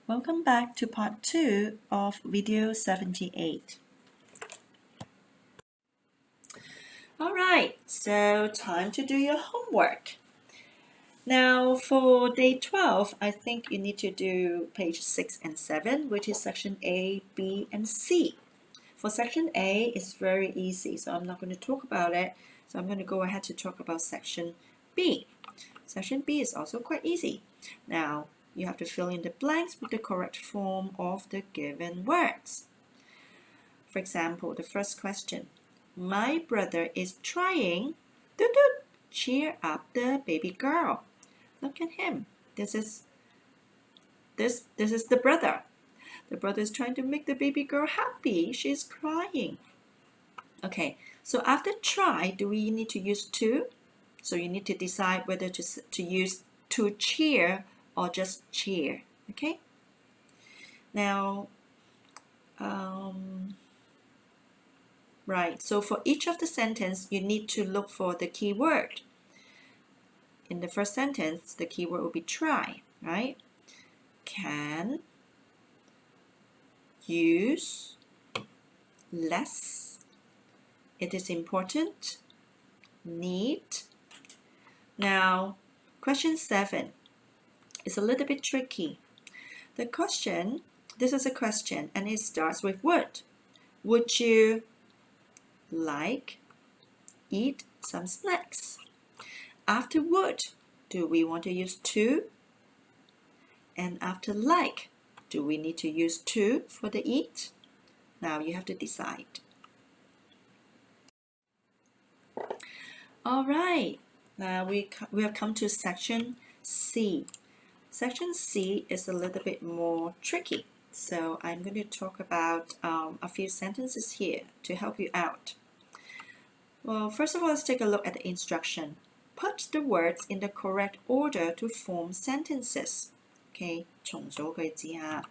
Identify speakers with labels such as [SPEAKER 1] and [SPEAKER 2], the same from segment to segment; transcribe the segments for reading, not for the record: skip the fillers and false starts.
[SPEAKER 1] Welcome back to part 2 of video 78. Alright, so time to do your homework. Now for day 12, I think you need to do page 6 and 7, which is section A, B, and C. For section A, it's very easy, so I'm not going to talk about it. So I'm going to go ahead to talk about section B. Section B is also quite easy. Now, you have to fill in the blanks with the correct form of the given words. For example, the first question, my brother is trying to cheer up the baby girl. Look at him. This is the brother. The brother is trying to make the baby girl happy. She's crying. Okay, so after try, do we need to use to? So you need to decide whether to use to cheer or just cheer. Okay. Now, right. So for each of the sentence, you need to look for the key word. In the first sentence, the key word will be try, right? Can, use, less, it is important, need. Now, question 7 is a little bit tricky. The question, this is a question and it starts with would. Would you like eat some snacks? After would, do we want to use to? And after like, do we need to use to for the eat? Now you have to decide. All right, now we have come to section C. Section C is a little bit more tricky. So I'm going to talk about a few sentences here to help you out. Well, first of all, let's take a look at the instruction. Put the words in the correct order to form sentences. Okay, 重組句子啊.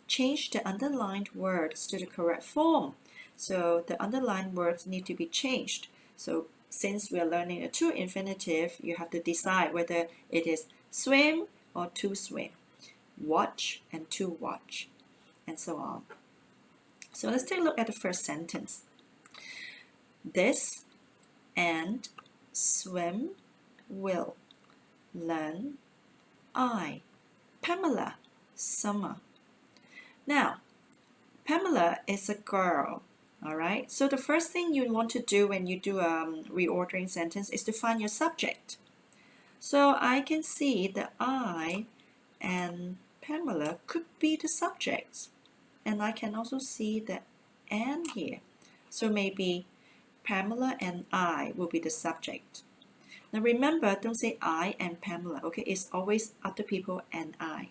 [SPEAKER 1] Change the underlined words to the correct form. So the underlined words need to be changed. So since we are learning a to infinitive, you have to decide whether it is swim or to swim, watch and to watch, and so on. So let's take a look at the first sentence. This and swim will learn I, Pamela, summer. Now, Pamela is a girl, all right? So the first thing you want to do when you do a reordering sentence is to find your subject. So I can see that I and Pamela could be the subjects. And I can also see the and here. So maybe Pamela and I will be the subject. Now remember, don't say I and Pamela, okay? It's always other people and I.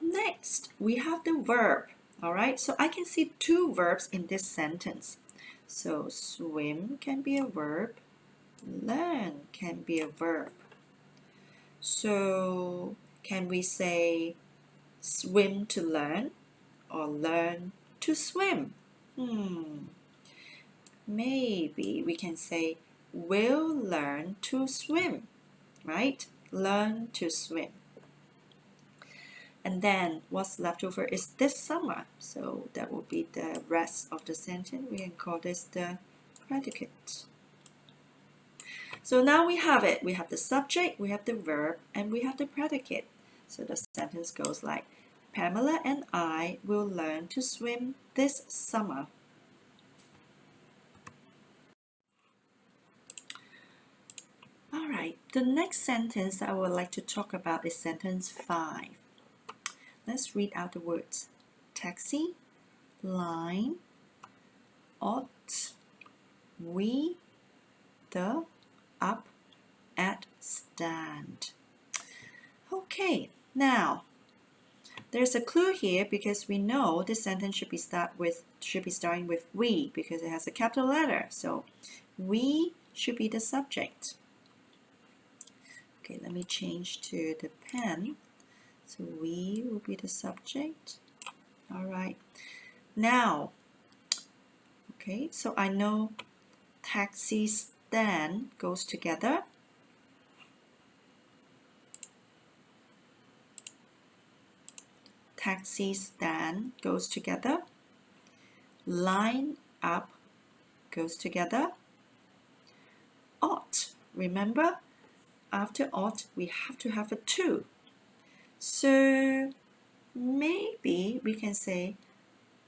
[SPEAKER 1] Next, we have the verb, all right? So I can see two verbs in this sentence. So swim can be a verb, learn can be a verb. So can we say swim to learn or learn to swim? Maybe we can say will learn to swim, right? Learn to swim. And then what's left over is this summer. So that will be the rest of the sentence. We can call this the predicate. So now we have it. We have the subject, we have the verb, and we have the predicate. So the sentence goes like, Pamela and I will learn to swim this summer. All right, the next sentence I would like to talk about is sentence 5. Let's read out the words. Taxi, line, ought, we, the, up, at, stand. Okay, now there's a clue here because we know this sentence should be starting with we because it has a capital letter. So we should be the subject. Okay, let me change to the pen. So we will be the subject. All right. Now, okay, so I know taxi stand goes together. taxi stand goes together. Line up goes together. Ought. Remember, after ought, we have to have a to. So maybe we can say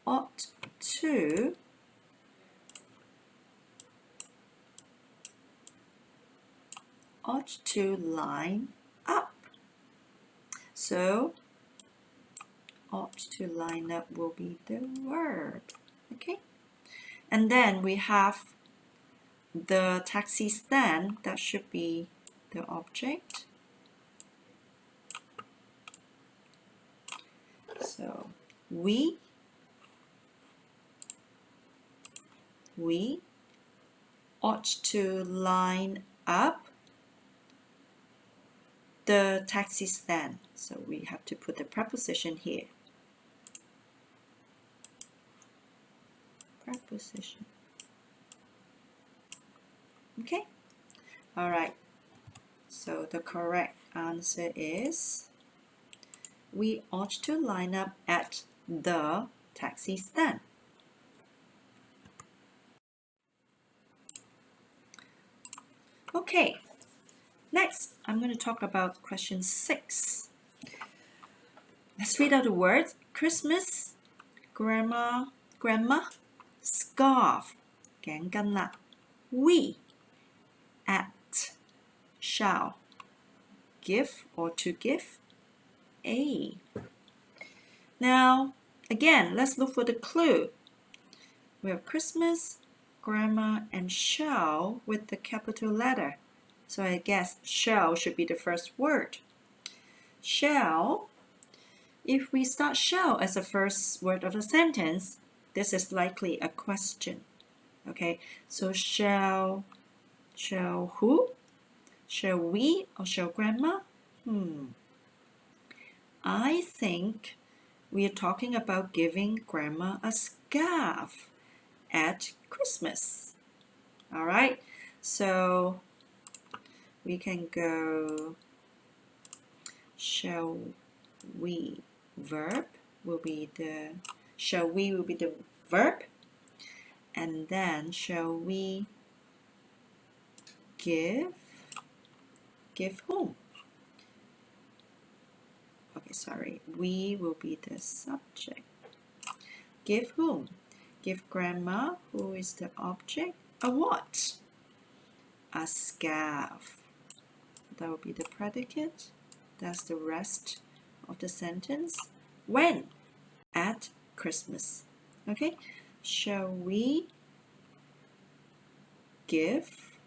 [SPEAKER 1] ought to line up. So ought to line up will be the verb. Okay, and then we have the taxi stand. That should be the object. So we ought to line up the taxi stand. So we have to put the preposition here. Preposition. Okay? All right. So the correct answer is we ought to line up at the taxi stand. Okay. Next, I'm going to talk about question 6. Let's read out the words. Christmas, grandma, scarf, 頸巾啦. We, at, shall, give or to give, a. Now, again, let's look for the clue. We have Christmas, grandma, and shall with the capital letter. So I guess shall should be the first word. Shall. If we start shall as the first word of the sentence, this is likely a question. Okay, so shall who? Shall we or shall grandma? I think we are talking about giving grandma a scarf at Christmas. All right, so we can go shall we verb will be the shall we will be the verb, and then shall we give whom? Okay, sorry, we will be the subject. Give whom? Give grandma, who is the object, a what? A scarf. That will be the predicate. That's the rest of the sentence. When? At Christmas. Okay, shall we give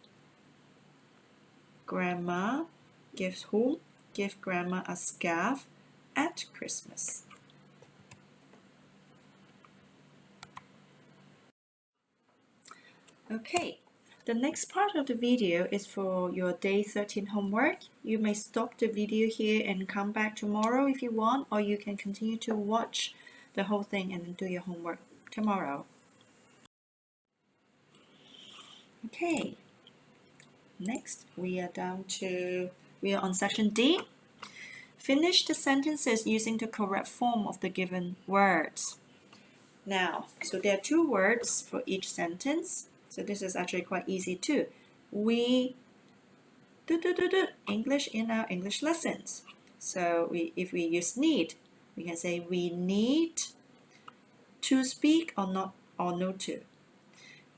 [SPEAKER 1] grandma, give whom? Give grandma a scarf at Christmas. Okay, the next part of the video is for your day 13 homework. You may stop the video here and come back tomorrow if you want, or you can continue to watch the whole thing and do your homework tomorrow. Okay, next we are on section D. Finish the sentences using the correct form of the given words. Now, so there are 2 words for each sentence. So this is actually quite easy too. We do English in our English lessons. So if we use need, we can say we need to speak or no to.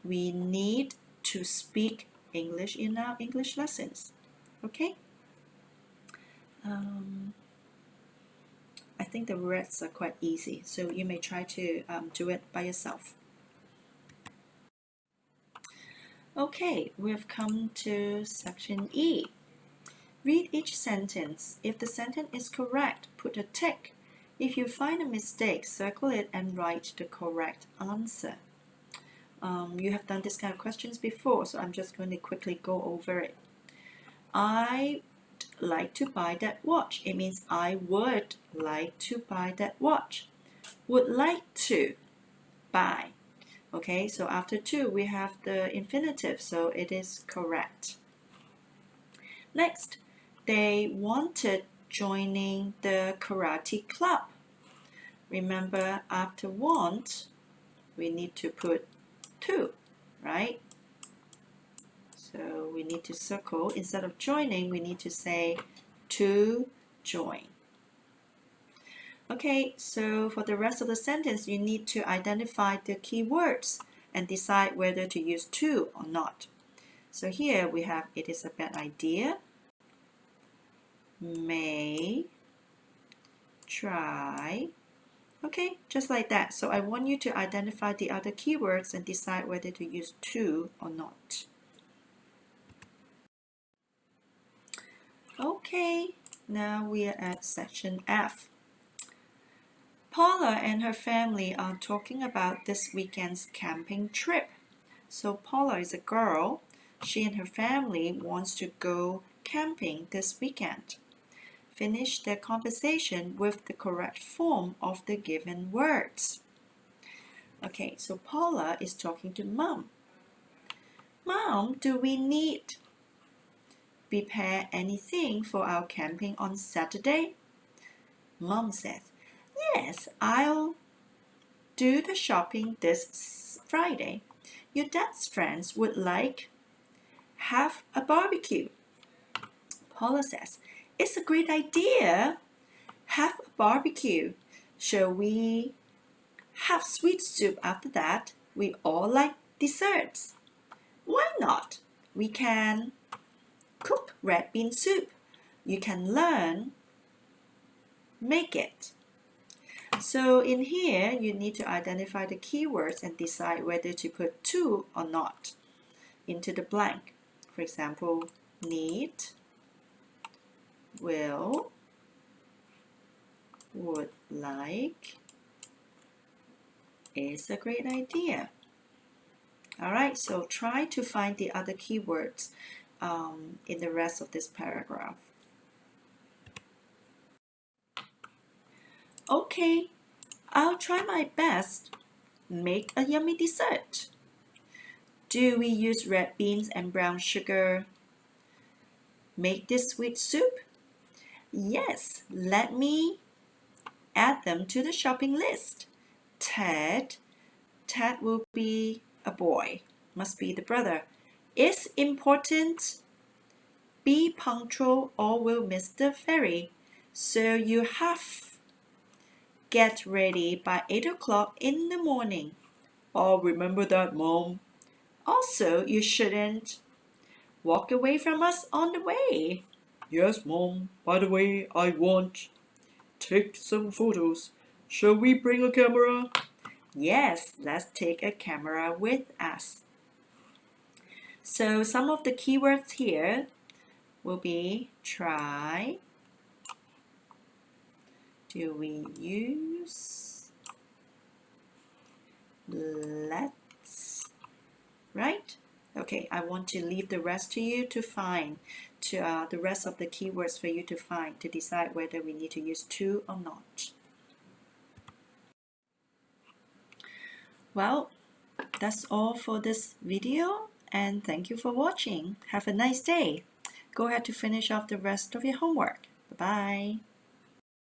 [SPEAKER 1] We need to speak English in our English lessons. Okay? I think the words are quite easy, so you may try to do it by yourself. Okay, we've come to section E. Read each sentence. If the sentence is correct, put a tick. If you find a mistake, circle it and write the correct answer. You have done this kind of questions before, so I'm just going to quickly go over it. I like to buy that watch. It means I would like to buy that watch. Would like to buy. Okay, so after to we have the infinitive, so it is correct. Next, they wanted joining the karate club. Remember, after want, we need to put to, right? So we need to circle. Instead of joining, we need to say to join. Okay, so for the rest of the sentence, you need to identify the key words and decide whether to use to or not. So here we have it is a bad idea, may, try. Okay, just like that. So I want you to identify the other keywords and decide whether to use to or not. Okay, now we are at section F. Paula and her family are talking about this weekend's camping trip. So Paula is a girl. She and her family wants to go camping this weekend. Finish their conversation with the correct form of the given words. Okay, so Paula is talking to Mom. Mom, do we need prepare anything for our camping on Saturday? Mom says, yes, I'll do the shopping this Friday. Your dad's friends would like have a barbecue. Paula says, it's a great idea. Have a barbecue. Shall we have sweet soup after that? We all like desserts. Why not? We can cook red bean soup. You can learn make it. So in here, you need to identify the keywords and decide whether to put to or not into the blank. For example, need, will, would like, is a great idea. Alright, so try to find the other keywords in the rest of this paragraph. Okay, I'll try my best. Make a yummy dessert. Do we use red beans and brown sugar? Make this sweet soup? Yes, let me add them to the shopping list. Ted will be a boy, must be the brother. Is important. Be punctual or we'll miss the ferry. So you have get ready by 8 o'clock in the morning. I'll remember that, Mom. Also, you shouldn't walk away from us on the way. Yes, Mom. By the way, I want take some photos. Shall we bring a camera? Yes, let's take a camera with us. So some of the keywords here will be try. Do we use? Let's. Right? Okay, I want to leave the rest to you to find, the rest of the keywords for you to find to decide whether we need to use to or not. Well, that's all for this video and thank you for watching. Have a nice day. Go ahead to finish off the rest of your homework. Bye-bye.